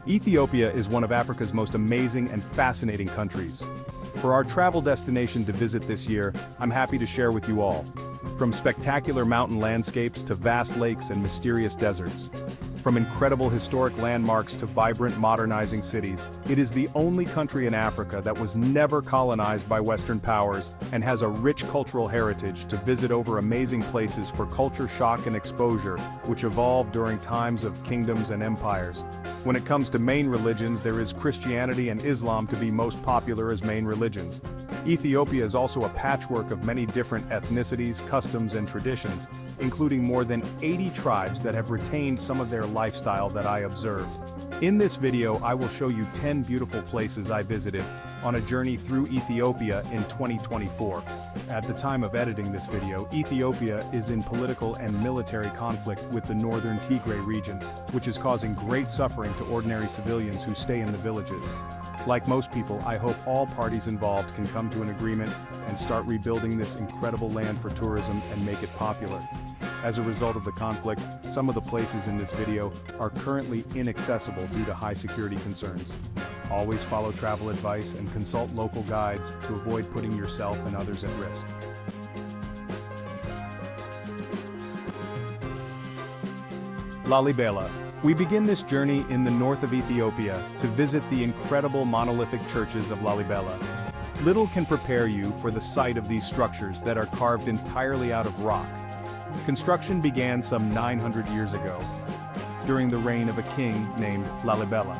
Ethiopia is one of Africa's most amazing and fascinating countries. For our travel destination to visit this year, I'm happy to share with you all. From spectacular mountain landscapes to vast lakes and mysterious deserts. From incredible historic landmarks to vibrant modernizing cities, it is the only country in Africa that was never colonized by Western powers and has a rich cultural heritage to visit over amazing places for culture shock and exposure, which evolved during times of kingdoms and empires. When it comes to main religions, there is Christianity and Islam to be most popular as main religions. Ethiopia is also a patchwork of many different ethnicities, customs and traditions, including more than 80 tribes that have retained some of their lifestyle that I observed. In this video, I will show you 10 beautiful places I visited on a journey through Ethiopia in 2024. At the time of editing this video, Ethiopia is in political and military conflict with the northern Tigray region, which is causing great suffering to ordinary civilians who stay in the villages. Like most people, I hope all parties involved can come to an agreement and start rebuilding this incredible land for tourism and make it popular. As a result of the conflict, some of the places in this video are currently inaccessible due to high security concerns. Always follow travel advice and consult local guides to avoid putting yourself and others at risk. Lalibela. We begin this journey in the north of Ethiopia to visit the incredible monolithic churches of Lalibela. Little can prepare you for the sight of these structures that are carved entirely out of rock. Construction began some 900 years ago, during the reign of a king named Lalibela,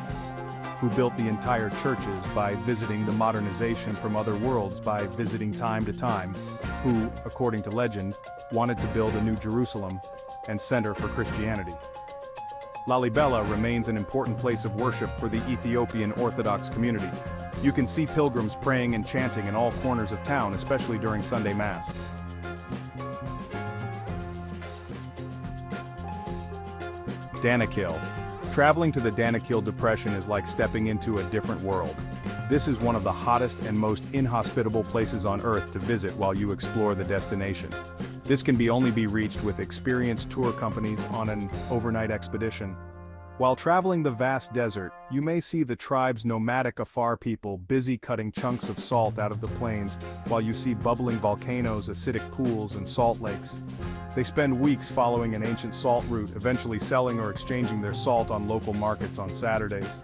who built the entire churches by visiting the modernization from other worlds by visiting time to time, who, according to legend, wanted to build a new Jerusalem and center for Christianity. Lalibela remains an important place of worship for the Ethiopian Orthodox community. You can see pilgrims praying and chanting in all corners of town, especially during Sunday Mass. Danakil. Traveling to the Danakil Depression is like stepping into a different world. This is one of the hottest and most inhospitable places on Earth to visit while you explore the destination. This can only be reached with experienced tour companies on an overnight expedition. While traveling the vast desert, you may see the tribe's nomadic Afar people busy cutting chunks of salt out of the plains, while you see bubbling volcanoes, acidic pools, and salt lakes. They spend weeks following an ancient salt route, eventually selling or exchanging their salt on local markets on Saturdays.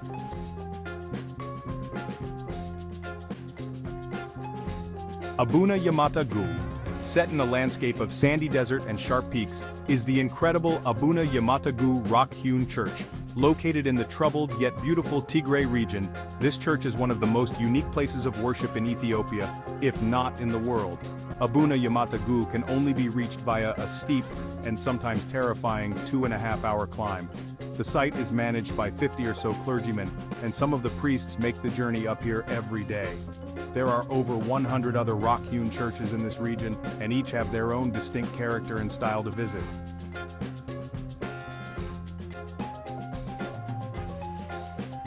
Abuna Yamata Gu, set in a landscape of sandy desert and sharp peaks, is the incredible Abuna Yamata Gu rock-hewn church. Located in the troubled yet beautiful Tigray region, this church is one of the most unique places of worship in Ethiopia, if not in the world. Abuna Yamata Gu can only be reached via a steep and sometimes terrifying 2.5-hour climb. The site is managed by 50 or so clergymen, and some of the priests make the journey up here every day. There are over 100 other rock-hewn churches in this region, and each have their own distinct character and style to visit.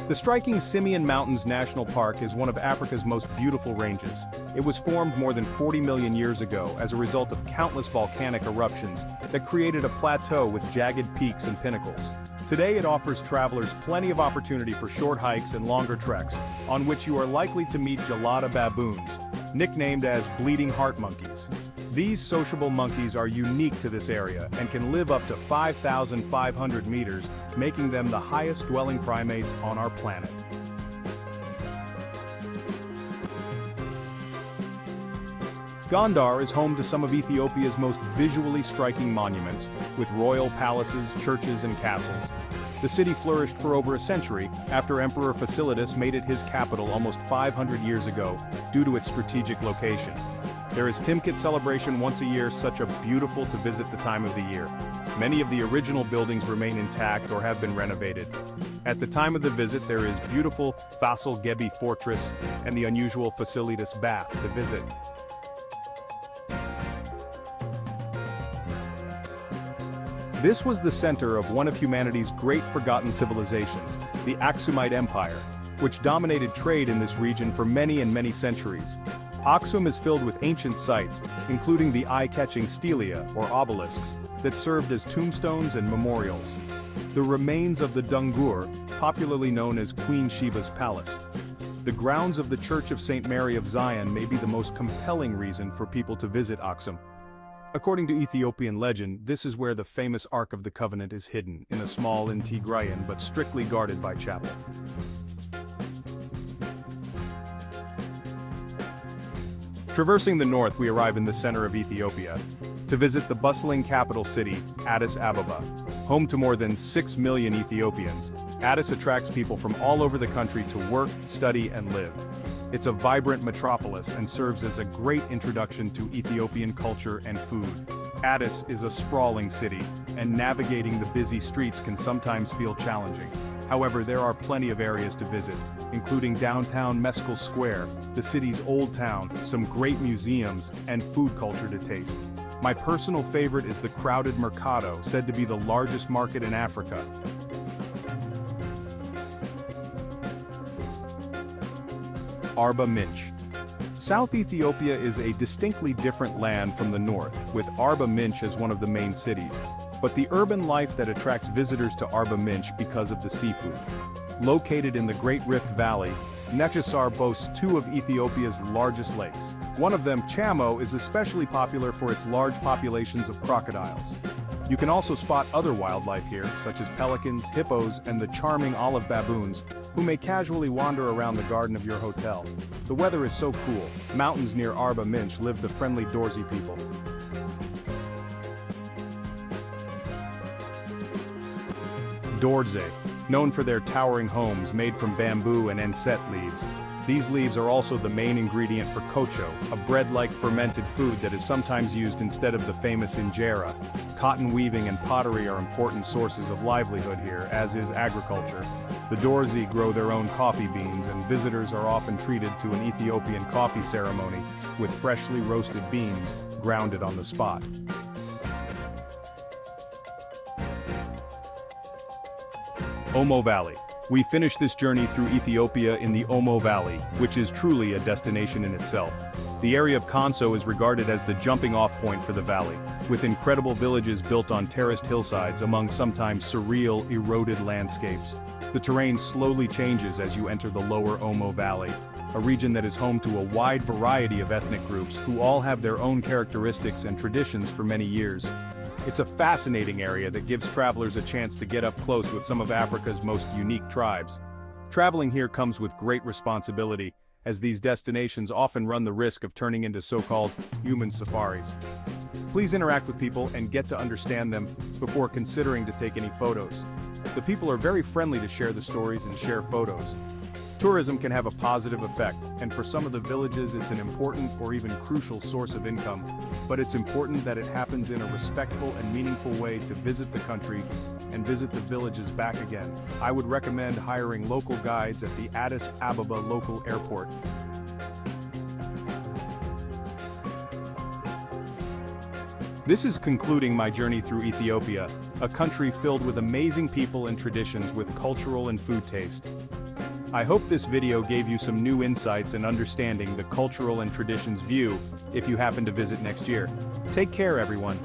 The striking Simien Mountains National Park is one of Africa's most beautiful ranges. It was formed more than 40 million years ago as a result of countless volcanic eruptions that created a plateau with jagged peaks and pinnacles. Today it offers travelers plenty of opportunity for short hikes and longer treks, on which you are likely to meet gelada baboons, nicknamed as bleeding heart monkeys. These sociable monkeys are unique to this area and can live up to 5,500 meters, making them the highest dwelling primates on our planet. Gondar is home to some of Ethiopia's most visually striking monuments, with royal palaces, churches, and castles. The city flourished for over a century after Emperor Fasilides made it his capital almost 500 years ago, due to its strategic location. There is Timkit celebration once a year, such a beautiful to visit the time of the year. Many of the original buildings remain intact or have been renovated. At the time of the visit, there is beautiful Fasil Gebi Fortress and the unusual Fasilides Bath to visit. This was the center of one of humanity's great forgotten civilizations, the Aksumite Empire, which dominated trade in this region for many centuries. Aksum is filled with ancient sites, including the eye-catching stelia, or obelisks, that served as tombstones and memorials. The remains of the Dungur, popularly known as Queen Sheba's Palace. The grounds of the Church of St. Mary of Zion may be the most compelling reason for people to visit Aksum. According to Ethiopian legend, this is where the famous Ark of the Covenant is hidden, in a small in Tigrayan but strictly guarded by chapel. Traversing the north, we arrive in the center of Ethiopia, to visit the bustling capital city, Addis Ababa. Home to more than 6 million Ethiopians, Addis attracts people from all over the country to work, study, and live. It's a vibrant metropolis and serves as a great introduction to Ethiopian culture and food. Addis is a sprawling city, and navigating the busy streets can sometimes feel challenging. However, there are plenty of areas to visit, including downtown Meskel Square, the city's old town, some great museums, and food culture to taste. My personal favorite is the crowded Mercado, said to be the largest market in Africa. Arba Minch. South Ethiopia is a distinctly different land from the north, with Arba Minch as one of the main cities. But the urban life that attracts visitors to Arba Minch because of the seafood. Located in the Great Rift Valley, Nechisar boasts two of Ethiopia's largest lakes. One of them, Chamo, is especially popular for its large populations of crocodiles. You can also spot other wildlife here, such as pelicans, hippos, and the charming olive baboons, who may casually wander around the garden of your hotel. The weather is so cool. Mountains near Arba Minch live the friendly Dorzi people. Dorze, known for their towering homes made from bamboo and enset leaves. These leaves are also the main ingredient for kocho, a bread-like fermented food that is sometimes used instead of the famous injera. Cotton weaving and pottery are important sources of livelihood here, as is agriculture. The Dorzi grow their own coffee beans, and visitors are often treated to an Ethiopian coffee ceremony with freshly roasted beans grounded on the spot. Omo Valley. We finish this journey through Ethiopia in the Omo Valley, which is truly a destination in itself. The area of Konso is regarded as the jumping-off point for the valley, with incredible villages built on terraced hillsides among sometimes surreal, eroded landscapes. The terrain slowly changes as you enter the lower Omo Valley, a region that is home to a wide variety of ethnic groups who all have their own characteristics and traditions for many years. It's a fascinating area that gives travelers a chance to get up close with some of Africa's most unique tribes. Traveling here comes with great responsibility, as these destinations often run the risk of turning into so-called human safaris. Please interact with people and get to understand them before considering to take any photos. The people are very friendly to share the stories and share photos. Tourism can have a positive effect, and for some of the villages it's an important or even crucial source of income, but it's important that it happens in a respectful and meaningful way to visit the country and visit the villages back again. I would recommend hiring local guides at the Addis Ababa local airport. This is concluding my journey through Ethiopia, a country filled with amazing people and traditions with cultural and food taste. I hope this video gave you some new insights and understanding the cultural and traditions view if you happen to visit next year. Take care, everyone.